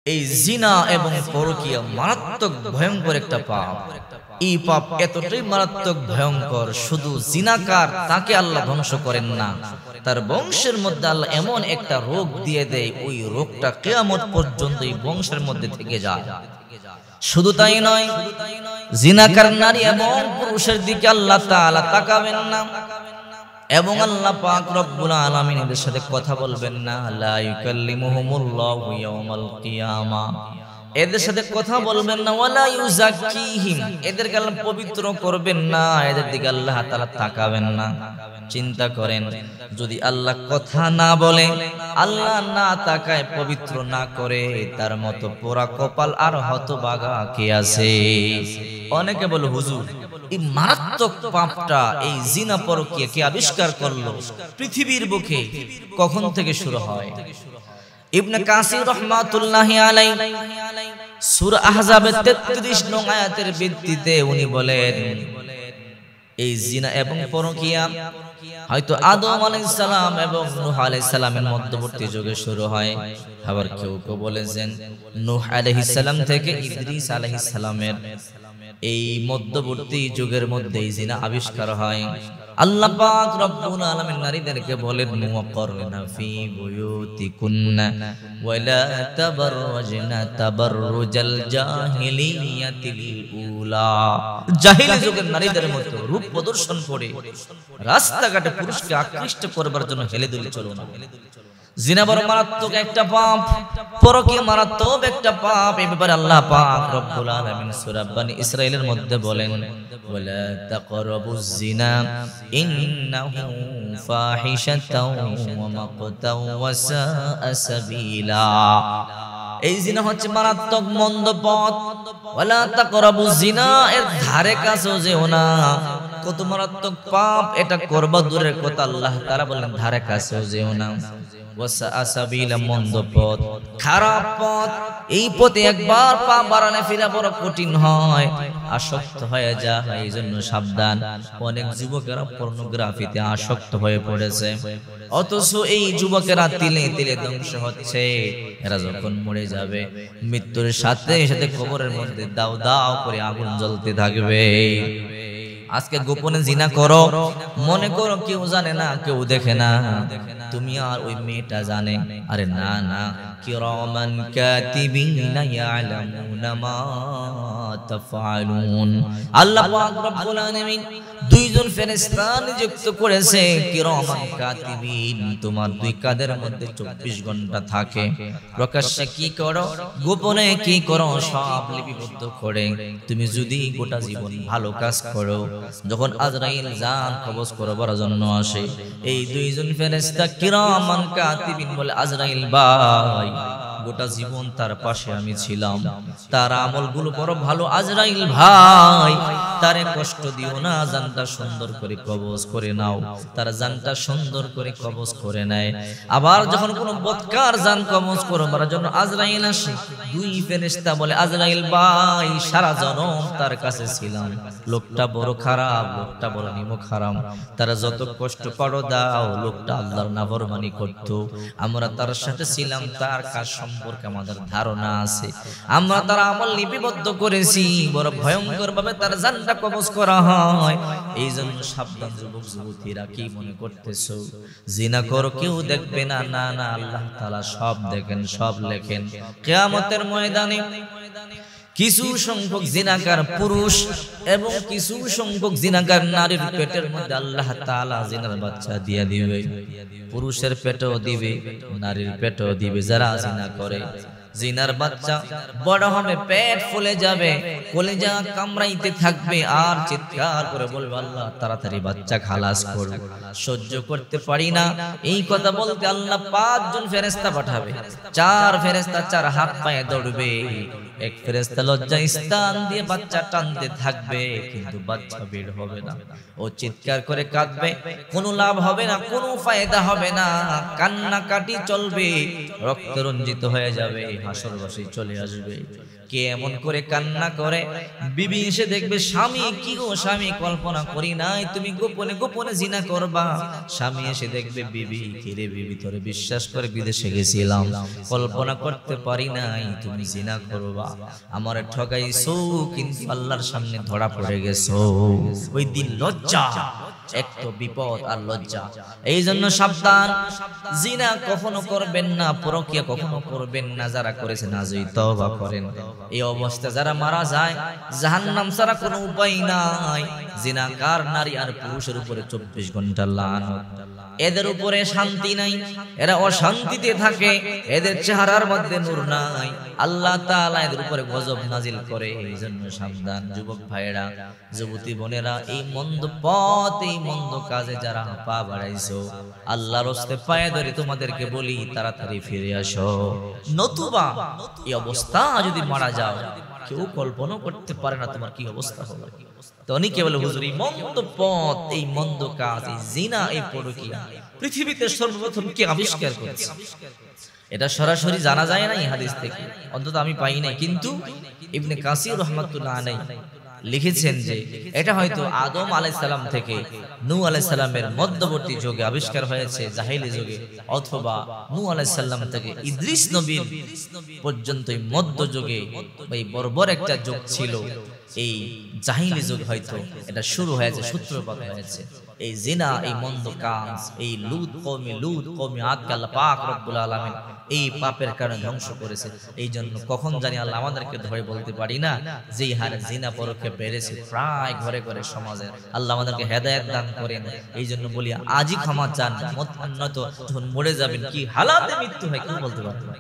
এই জিনা এবং পরকীয়া মারাত্মক ভয়ঙ্কর একটা পাপ। এই পাপ এতটাই মারাত্মক ভয়ঙ্কর, শুধু জিনাকার তাকে আল্লাহ ধ্বংস করেন না, তার বংশের মধ্যে আল্লাহ এমন একটা রোগ দিয়ে দেয়, ওই রোগটা কিয়ামত পর্যন্ত এই বংশের মধ্যে থেকে যায়। শুধু তাই নয়, জিনাকার নারী এবং পুরুষের দিকে আল্লাহ তাআলা তাকাবেন না, এবং আল্লাহ পাক রব্বুল আলামিন এদের সাথে কথা বলবেন না। লা ইউকাল্লিমুহুমুল্লাহু ইয়াওমাল কিয়ামা, এদের সাথে কথা বলবেন না। ওয়ালা ইউযাক্কিহিম, এদেরকে আল্লাহ পবিত্র করবেন না, এদের দিকে আল্লাহ তাআলা তাকাবেন না। চিন্তা করেন, যদি আল্লাহ কথা না বলে, আল্লাহ না তাকায়, পবিত্র না করে, তার মতো পোড়া কপাল আর হতভাগা কে আছে? অনেকে বলে, হুজুর এই মারাত্মক পাপটা, এই জিনা পরকীয়া কে আবিষ্কার করলো পৃথিবীর বুকে, কখন থেকে শুরু হয়? ইবনে কাসির রাহমাতুল্লাহি আলাইহি সূরা আহজাবের 33 নং আয়াতের ভিত্তিতে উনি বলেন, এই জিনা এবং পরকীয়া হয়তো আদম আলাইহিস সালাম এবং নূহ আলাইহিস সালামের মধ্যবর্তী যুগে শুরু হয়। আবার কেউ কেউ বলেছেন নূহ আলাইহিস সালাম থেকে ইদ্রিস আলাইহিস সালামের এই মধ্যবর্তী যুগের মধ্যে জিনা আবিষ্কার হয়। আল্লাহ পাক রব্বুল আলামিন নারীদেরকে বলেন, ওয়াকরনা ফি বুয়ুতিকুন্না ওয়ালা তাবাররাজনা তাবাররুজাল জাহিলিয়াতিল উলা, জাহিলি যুগের নারীদের মতো রূপ প্রদর্শন করে রাস্তাঘাটে পুরুষকে আকৃষ্ট করবার জন্য হেলে দুলে চলো না। জিনা বড় মারাত্মক একটা পাপ, পরকীয়া মারাত্মক একটা পাপ। এই ব্যাপারে আল্লাহ পাক রব্বুল আলামিন সূরা বনী ইসরাঈলের মধ্যে বলেন, ওয়ালা তাকরাবুজ জিনা ইন্নাহু ফাহিশাতাও ওয়া মাকতাও ওয়া সাআ সাবিলা। এই জিনা হচ্ছে মারাত্মক মন্দ পথ। ওয়ালা তাকরাবুজ জিনা, এর ধারে কাছেও যেও না। কত মারাত্মক পাপ, এটা করবা দূরের কথা, আল্লাহ তাআলা বলেন ধারে কাছেও যেও না। মন্দ পথ, খারাপ পথ, এই পথে একবার পা বাড়ালে ফিরা বড় কঠিন হয়, আসক্ত হয়ে যায়। এই জন্য সাবধান। অনেক যুবকেরা পর্নোগ্রাফিতে আসক্ত হয়ে পড়েছে, অথচ এই যুবকেরা তিলে তিলে ধ্বংস হচ্ছে। এরা যখন মরে যাবে, মৃত্যুর সাথে সাথে কবরের মধ্যে দাও দাও করে আগুন জ্বলতে থাকবে। আজকে গোপনে জিনা করো, মনে করো কেউ জানে না, কেউ দেখে না, তুমি আর ওই মেয়েটা জানে। আরে না না, কিরামান কাতিবিনা ইয়ালামুনা মা তাফআলুন। আল্লাহ পাক রব্বুল আলামিন দুইজন ফেরেশতা নিযুক্ত করেছে, কিরামান কাতিবিন, তোমার দুই কাঁধের মধ্যে 24 ঘন্টা থাকে। প্রকাশ্যে কি করো, গোপনে কি করো, সব লিপিবদ্ধ করে। তুমি যদি গোটা জীবন ভালো কাজ করো, যখন আজরাইল জান কবজ করবার জন্য আসে, এই দুইজন ফেরেশতা কিরামান কাতিবিন বলে, আজরাইল ভাই, গোটা জীবন তার পাশে আমি ছিলাম, তার আমলগুলো বড় ভালো, আজরাইল ভাই তারে কষ্ট দিও না, জানটা সুন্দর করে কবজ করে নাও। তার জানটা সুন্দর করে কবজ করে নেয়। আবার যখন কোনো বদকার জান কবজ করবার জন্য আজরাইল আসে, দুই ফেরেশতা বলে, আজরাইল ভাই সারা জনম তার কাছে ছিলাম, লোকটা বড় খারাপ, লোকটা বড় নিমক হারাম, তারা যত কষ্ট পারো দাও, লোকটা আল্লাহর নাফরমানি করত, আমরা তার সাথে ছিলাম, তার কাজ সম্পর্কে আমাদের ধারণা আছে, আমরা তার আমল লিপিবদ্ধ করেছি, বড় ভয়ঙ্কর ভাবে তার জানটা কবজ করা হয়। এই জন্য সাবধান যুবক যুবতীরা, কি মনে করতেছো জিনা করো কেউ দেখবে না? না না, আল্লাহ তাআলা সব দেখেন, সব লেখেন। কিয়ামতের ময়দানে কিছু সংখ্যক জিনাকার পুরুষ এবং কিছু সংখ্যক জিনাকার নারীর পেটের মধ্যে আল্লাহ তাআলা জিনার বাচ্চা দিয়ে দিবে। পুরুষের পেটেও দিবে, নারীর পেটেও দিবে। যারা জিনা করে, জিনার বাচ্চা বড় হবে, পেট ফুলে যাবে, কলিজা কামড়াইতে থাকবে, আর চিৎকার করে বলবে, আল্লাহ তাড়াতাড়ি বাচ্চা খালাস করো, সহ্য করতে পারি না। এই কথা বলতে আল্লাহ 5 জন ফেরেশতা পাঠাবে। 4 ফেরেশতা 4 হাত পায়ে দৌড়বে, এক ফেরেশতা লজ্জা স্থান দিয়ে বাচ্চা টানতে থাকবে, কিন্তু বাচ্চা বের হবে না। ও চিৎকার করে কাঁদবে, কোনো লাভ হবে না, কোনো ফায়দা হবে না, কান্নাকাটি চলবে, রক্ত রঞ্জিত হয়ে যাবে, হাসরবাসী চলে আসবে। কে এমন করে কান্না করে, বিবি এসে দেখবে স্বামী, কি গো স্বামী, কল্পনা করি নাই তুমি গোপনে গোপনে জিনা করবা। স্বামী এসে দেখবে বিবি, কিরে বিবি, তোরে বিশ্বাস করে বিদেশে গেছিলাম, কল্পনা করতে পারি নাই তুমি জিনা করবা, আমারে ঠকাইছো, কিন্তু আল্লাহর সামনে ধরা পড়ে গেছো। ওই দিন লজ্জা, এক তো বিপদ আর লজ্জা। এই জন্য সাবধান, জিনা কখনো করবেন না, পরকীয়া কখনো করবেন না। যারা করেছেন আজই তওবা করেন। এই অবস্থা যারা মারা যায়, জাহান্নাম ছাড়া কোনো উপায় নাই। জিনাকার নারী আর পুরুষের উপরে 24 ঘন্টা লানত। এদের উপরে শান্তি নাই, এরা অশান্তিতে থাকে, এদের চেহারার মধ্যে নূর নাই। আল্লাহ তাআলা এদের উপরে গজব নাজিল করে। এই জন্য সাবধান যুবক ভাইয়েরা, যুবতী বোনেরা, এই মন্দ পথ, এই মন্দ কাজে যারা পা বাড়াইছো, আল্লাহর রাস্তে পায়ে ধরে তোমাদেরকে বলি তাড়াতাড়ি ফিরে আসো, নতুবা এই অবস্থা যদি মারা যাও, কেউ কল্পনা করতে পারে না তোমার কি অবস্থা হবে। তো অনেকে বলে হুজুর, এই মন্দ পথ, এই মন্দ কাজ, এই জিনা, এই পরকীয়া পৃথিবীতে সর্বপ্রথম কে আবিষ্কার করেছে? এটা সরাসরি জানা যায় না এই হাদিস থেকে, অন্তত আমি পাই নাই। কিন্তু ইবনে কাসির রাহমাতুল্লাহ আলাইহি লিখেছেন যে এটা হয়তো আদম আলাইহিস সালাম থেকে নূহ আলাইহিস সালামের মধ্যবর্তী যুগে আবিষ্কার হয়েছে, জাহেলি যুগে, অথবা নূহ আলাইহিস সালাম থেকে ইদ্রিস নবীর পর্যন্ত এই মধ্য যুগে এই বর্বর একটা যুগ ছিল। এই জাহিলি যুগ হয়তো এটা শুরু হয়েছে, সূত্রপাত হয়েছে। এই জিনা, এই মন্দ কাজ, এই লুত কওমে আদকে আল্লাহ পাক রব্বুল আলামিন এই পাপের কারণে ধ্বংস করেছে। এই জন্য কখন জানি আল্লাহ আমাদেরকে ধরে বলতে পারি না, যেই হারে জিনা পরকীয়া বেড়েছে প্রায় ঘরে ঘরে সমাজে। আল্লাহ আমাদেরকে হেদায়েত দান করেন। এই জন্য বলি আজই ক্ষমা চান, নয়তো যখন মরে যাবেন কি হালাতে মৃত্যু হয় কেউ বলতে পারবে না।